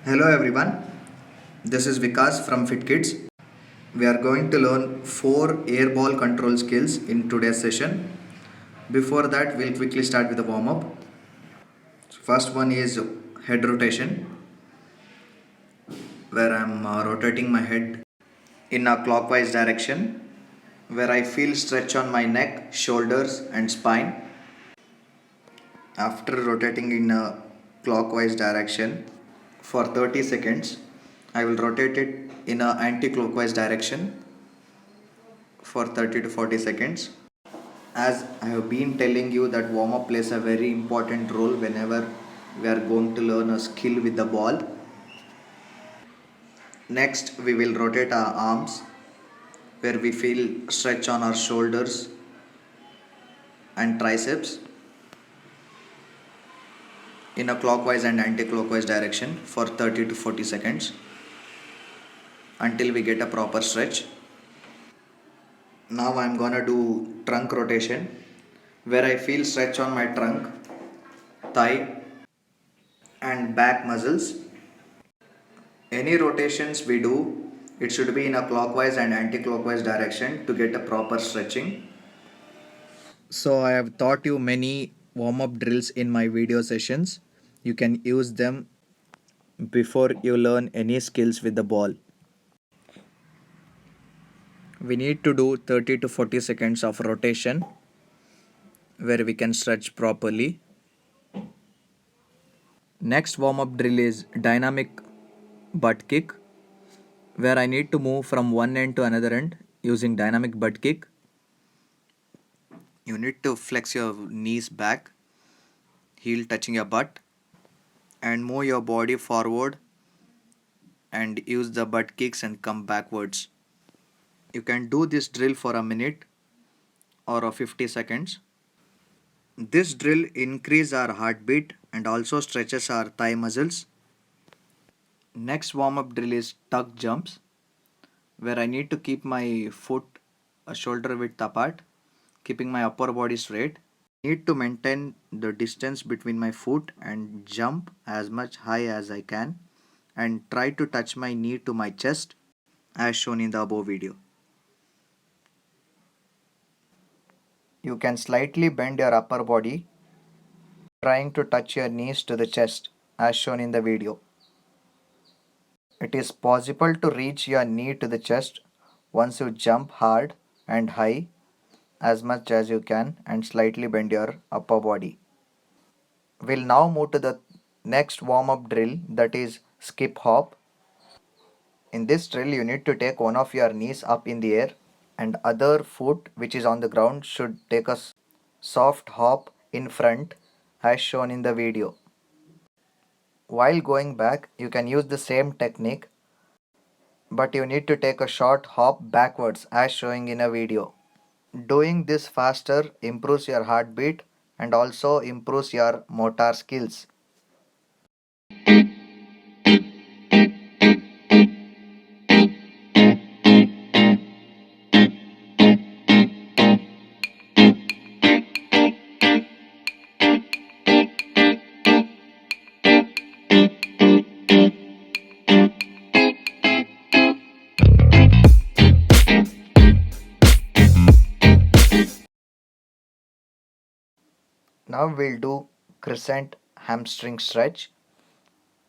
Hello everyone, this is Vikas from FitKids. We are going to learn 4 air ball control skills in today's session. Before that, we'll quickly start with the warm up. First one is head rotation, where I'm rotating my head in a clockwise direction, where I feel stretch on my neck, shoulders, and spine. After rotating in a clockwise direction for 30 seconds, I will rotate it in a anti-clockwise direction for 30 to 40 seconds. As I have been telling you that warm up plays a very important role whenever we are going to learn a skill with the ball. Next, we will rotate our arms where we feel stretch on our shoulders and triceps in a clockwise and anti-clockwise direction for 30 to 40 seconds until we get a proper stretch. Now I'm gonna do trunk rotation where I feel stretch on my trunk, thigh and back muscles. Any rotations we do, it should be in a clockwise and anti-clockwise direction to get a proper stretching. So I have taught you many warm-up drills in my video sessions. You can use them before you learn any skills with the ball. We need to do 30 to 40 seconds of rotation where we can stretch properly. Next warm-up drill is dynamic butt kick where I need to move from one end to another end using dynamic butt kick. You need to flex your knees back, heel touching your butt, and move your body forward and use the butt kicks and come backwards. You can do this drill for a minute or a 50 seconds. This drill increases our heartbeat and also stretches our thigh muscles. Next warm up drill is tuck jumps where I need to keep my foot a shoulder width apart, keeping my upper body straight. Need to maintain the distance between my foot and jump as much high as I can and try to touch my knee to my chest as shown in the above video. You can slightly bend your upper body trying to touch your knees to the chest as shown in the video. It is possible to reach your knee to the chest once you jump hard and high as much as you can and slightly bend your upper body. We'll now move to the next warm up drill, that is skip hop. In this drill, you need to take one of your knees up in the air and other foot which is on the ground should take a soft hop in front as shown in the video. While going back, you can use the same technique, but you need to take a short hop backwards as showing in a video. Doing this faster improves your heartbeat and also improves your motor skills. Now we'll do crescent hamstring stretch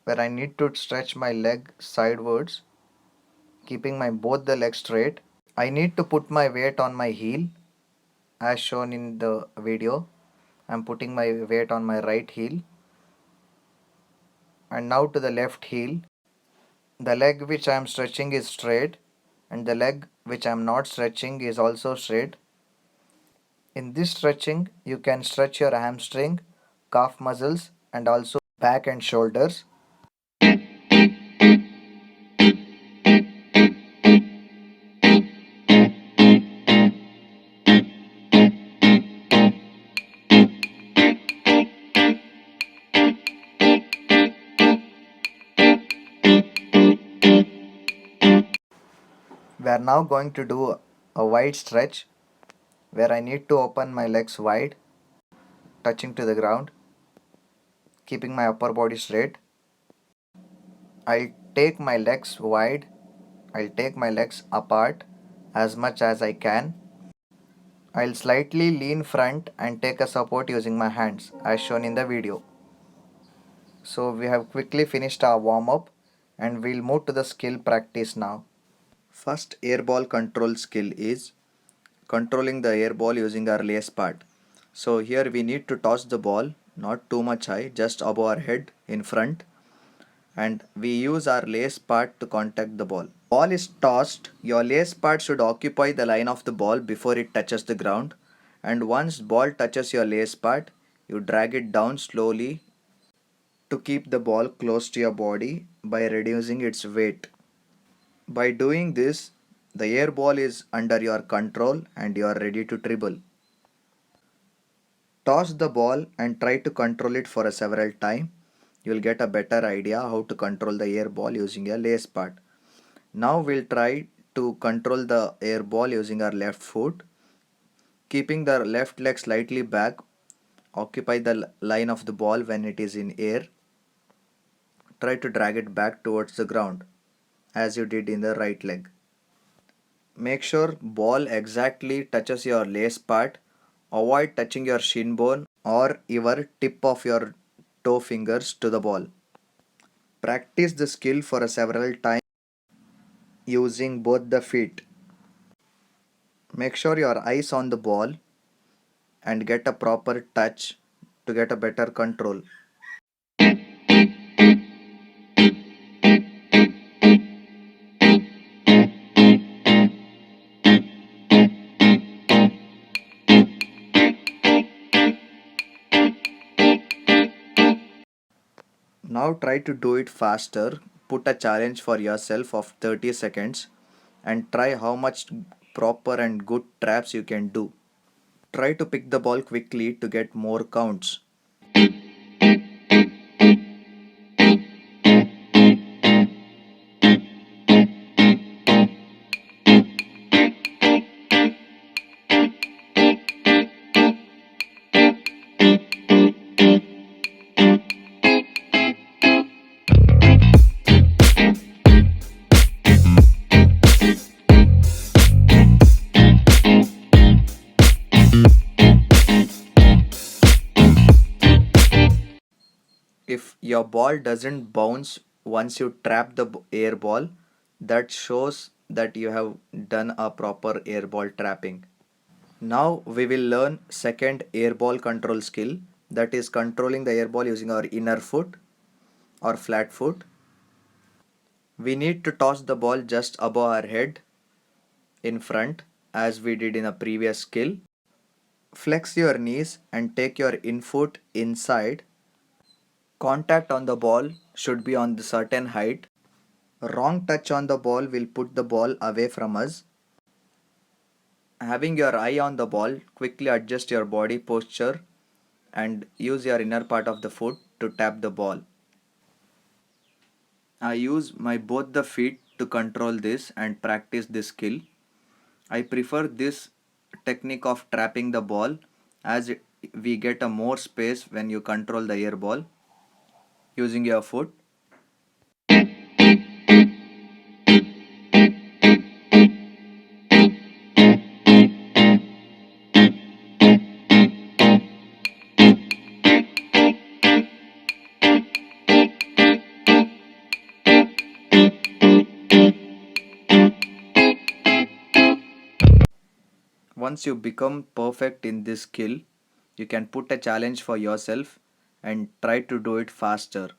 where I need to stretch my leg sidewards, keeping my both the legs straight. I need to put my weight on my heel as shown in the video. I'm putting my weight on my right heel and now to the left heel. The leg which I am stretching is straight and the leg which I am not stretching is also straight. In this stretching, you can stretch your hamstring, calf muscles and also back and shoulders. We are now going to do a wide stretch where I need to open my legs wide, touching to the ground, keeping my upper body straight. I'll take my legs wide, I'll take my legs apart as much as I can. I'll slightly lean front and take a support using my hands as shown in the video. So we have quickly finished our warm up and we'll move to the skill practice now. First airball control skill is controlling the airball using our lace part. So here we need to toss the ball not too much high, just above our head in front, and we use our lace part to contact the ball. Ball is tossed, your lace part should occupy the line of the ball before it touches the ground, and once ball touches your lace part, you drag it down slowly to keep the ball close to your body by reducing its weight. By doing this, the air ball is under your control and you are ready to dribble. Toss the ball and try to control it for a several times. You will get a better idea how to control the air ball using your lace part. Now we'll try to control the air ball using our left foot. Keeping the left leg slightly back, occupy the line of the ball when it is in air. Try to drag it back towards the ground as you did in the right leg. Make sure ball exactly touches your lace part. Avoid touching your shin bone or your tip of your toe fingers to the ball. Practice the skill for a several times using both the feet. Make sure your eyes on the ball and get a proper touch to get a better control. Now try to do it faster. Put a challenge for yourself of 30 seconds and try how much proper and good traps you can do. Try to pick the ball quickly to get more counts. If your ball doesn't bounce once you trap the air ball, that shows that you have done a proper air ball trapping. Now we will learn second air ball control skill, that is controlling the air ball using our inner foot or flat foot. We need to toss the ball just above our head in front as we did in a previous skill. Flex your knees and take your infoot inside. Contact on the ball should be on the certain height. Wrong touch on the ball will put the ball away from us. Having your eye on the ball, quickly adjust your body posture and use your inner part of the foot to tap the ball. I use my both the feet to control this and practice this skill. I prefer this technique of trapping the ball as we get a more space when you control the air ball using your foot. Once you become perfect in this skill, you can put a challenge for yourself and try to do it faster.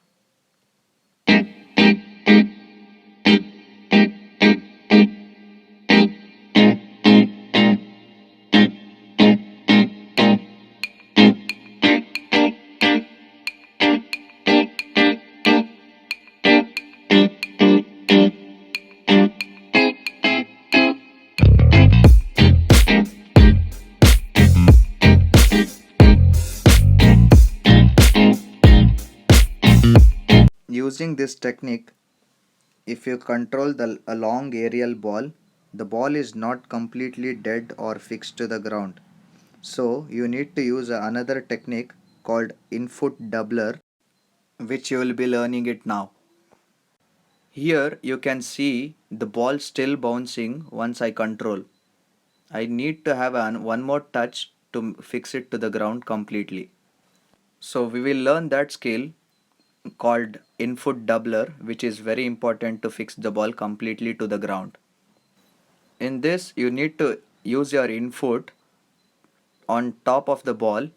Using this technique, if you control a long aerial ball, the ball is not completely dead or fixed to the ground. So you need to use another technique called infoot doubler, which you will be learning it now. Here you can see the ball still bouncing once I control. I need to have one more touch to fix it to the ground completely. So we will learn that skill called in-foot doubler, which is very important to fix the ball completely to the ground. In this, you need to use your in-foot on top of the ball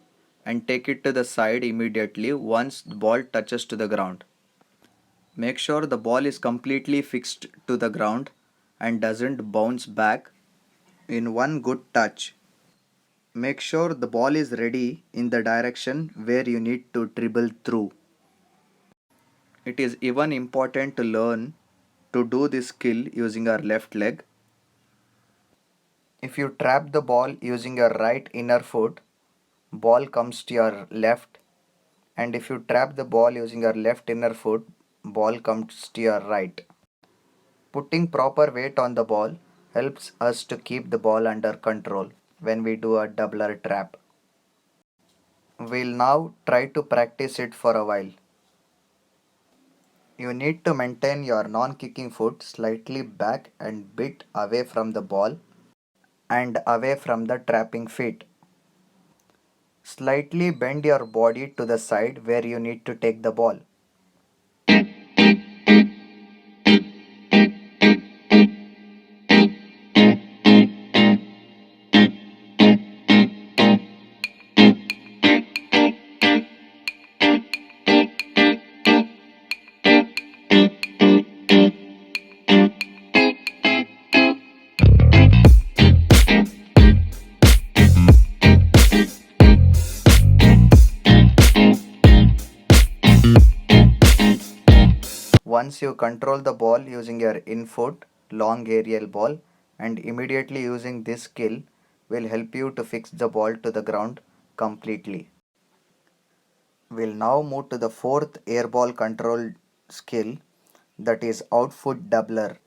and take it to the side immediately once the ball touches to the ground. Make sure the ball is completely fixed to the ground and doesn't bounce back in one good touch. Make sure the ball is ready in the direction where you need to dribble through. It is even important to learn to do this skill using our left leg. If you trap the ball using your right inner foot, ball comes to your left, and if you trap the ball using your left inner foot, ball comes to your right. Putting proper weight on the ball helps us to keep the ball under control when we do a doubler trap. We'll now try to practice it for a while. You need to maintain your non-kicking foot slightly back and bit away from the ball and away from the trapping feet. Slightly bend your body to the side where you need to take the ball. Once you control the ball using your in-foot long aerial ball, and immediately using this skill will help you to fix the ball to the ground completely. We'll now move to the fourth air ball control skill, that is outfoot doubler.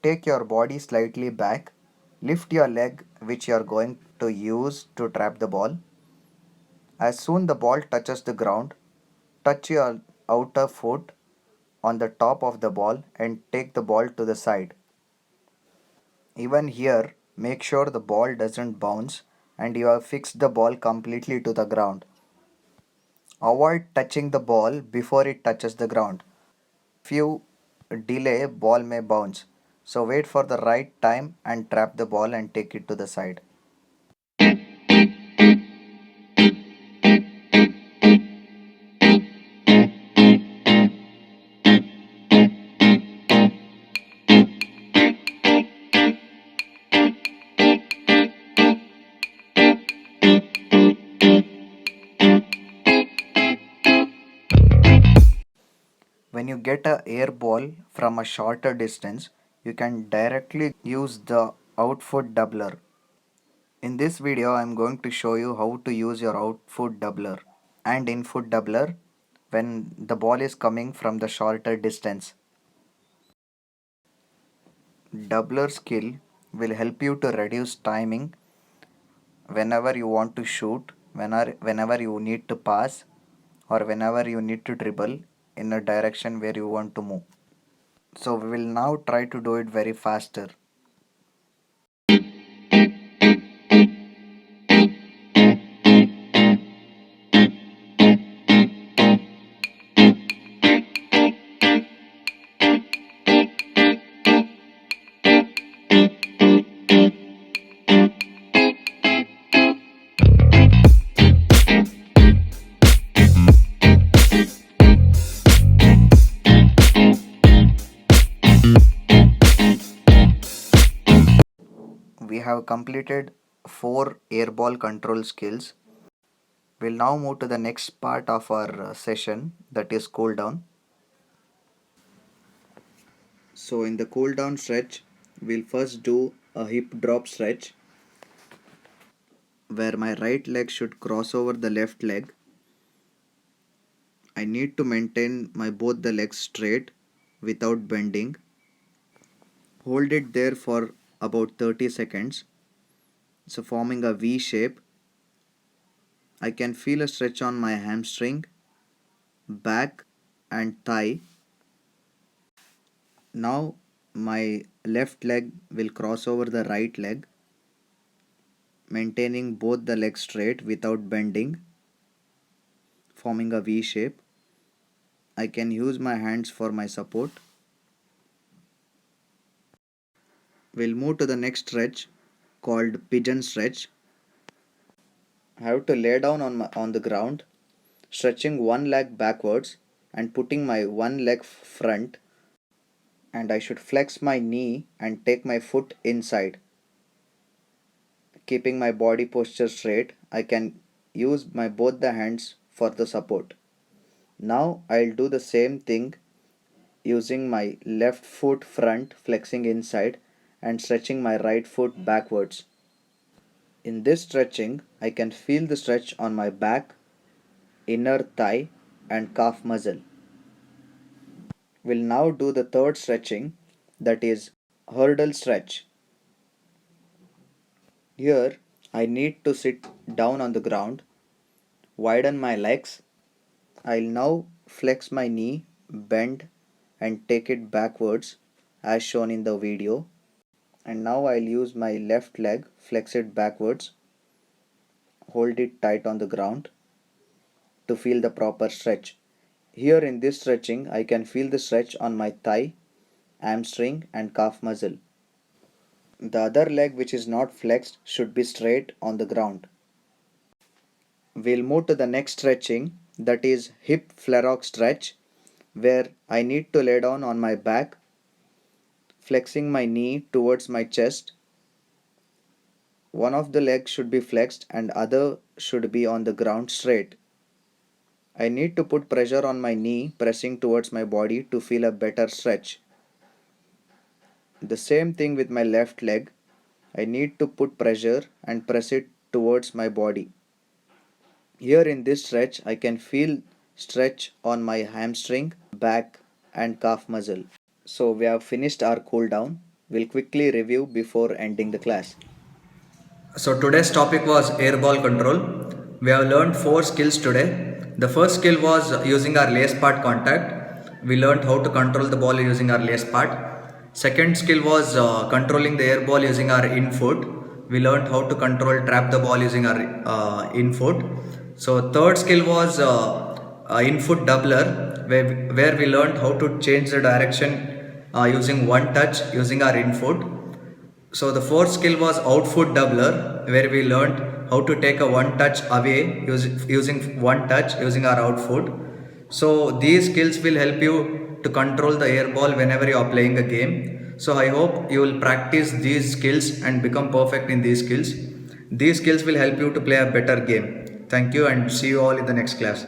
Take your body slightly back, lift your leg which you are going to use to trap the ball. As soon the ball touches the ground, touch your outer foot on the top of the ball and take the ball to the side. Even here, make sure the ball doesn't bounce and you have fixed the ball completely to the ground. Avoid touching the ball before it touches the ground. If you delay, ball may bounce. So wait for the right time and trap the ball and take it to the side. When you get a air ball from a shorter distance, you can directly use the outfoot doubler. In this video, I am going to show you how to use your outfoot doubler and infoot doubler when the ball is coming from the shorter distance. Doubler skill will help you to reduce timing whenever you want to shoot, whenever you need to pass, or whenever you need to dribble in a direction where you want to move. So we will now try to do it very faster. We have completed 4 airball control skills. We'll now move to the next part of our session, that is cool down. So in the cool down stretch, we'll first do a hip drop stretch where my right leg should cross over the left leg. I need to maintain my both the legs straight without bending. Hold it there for about 30 seconds. So forming a V shape. I can feel a stretch on my hamstring, back and thigh. Now my left leg will cross over the right leg, maintaining both the legs straight without bending, forming a V shape. I can use my hands for my support. We'll move to the next stretch called pigeon stretch. I have to lay down on the ground, stretching one leg backwards and putting my one leg front, and I should flex my knee and take my foot inside. Keeping my body posture straight, I can use my both the hands for the support. Now I'll do the same thing using my left foot front, flexing inside and stretching my right foot backwards. In this stretching, I can feel the stretch on my back, inner thigh and calf muscle. We'll now do the third stretching, that is hurdle stretch. Here I need to sit down on the ground, widen my legs. I'll now flex my knee, bend and take it backwards as shown in the video. And now I'll use my left leg, flex it backwards, hold it tight on the ground to feel the proper stretch. Here in this stretching, I can feel the stretch on my thigh, hamstring and calf muscle. The other leg which is not flexed should be straight on the ground. We'll move to the next stretching, that is hip flare-out stretch, where I need to lay down on my back, flexing my knee towards my chest. One of the legs should be flexed and other should be on the ground straight. I need to put pressure on my knee, pressing towards my body to feel a better stretch. The same thing with my left leg. I need to put pressure and press it towards my body. Here in this stretch, I can feel stretch on my hamstring, back and calf muscle. So we have finished our cool down. We'll quickly review before ending the class. So today's topic was air ball control. We have learned 4 skills today. The first skill was using our lace part contact. We learned how to control the ball using our lace part. Second skill was controlling the air ball using our in foot. We learned how to trap the ball using our in foot. So third skill was in foot doubler, where we learned how to change the direction using one touch using our in foot. So the fourth skill was outfoot doubler, where we learned how to take a one touch away using one touch using our outfoot. So these skills will help you to control the air ball whenever you are playing a game. So I hope you will practice these skills and become perfect in these skills. These skills will help you to play a better game. Thank you and see you all in the next class.